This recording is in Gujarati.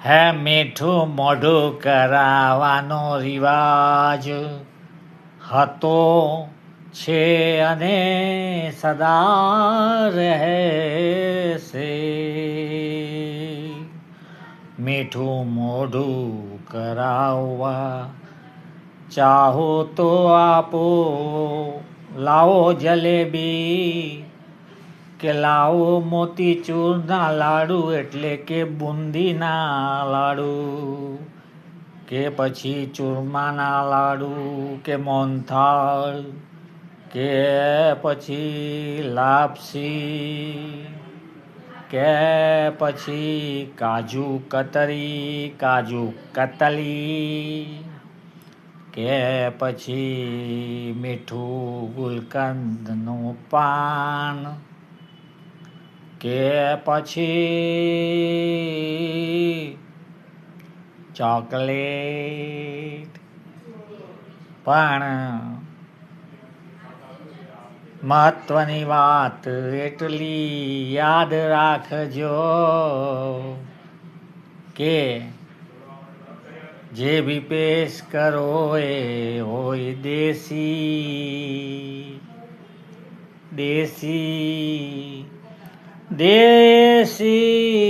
હે મીઠું મોઢું કરાવવાનો રિવાજ હતો છે અને સદા રહેશે. મીઠું મોઢું કરાવવા ચાહો તો આપો, લાવો જલેબી કે લાવો મોતીચૂરના લાડુ એટલે કે બુંદીના લાડુ કે પછી ચૂરમાના લાડુ કે મોહનથાળ કે પછી લાપસી કે પછી કાજુ કતલી કે પછી મીઠું ગુલકંદનું પાન કે પછી ચોકલેટ. પણ મહત્વની વાત એટલી યાદ રાખજો કે જે બી પેશ કરો એ હોય દેશી દેશી દેશી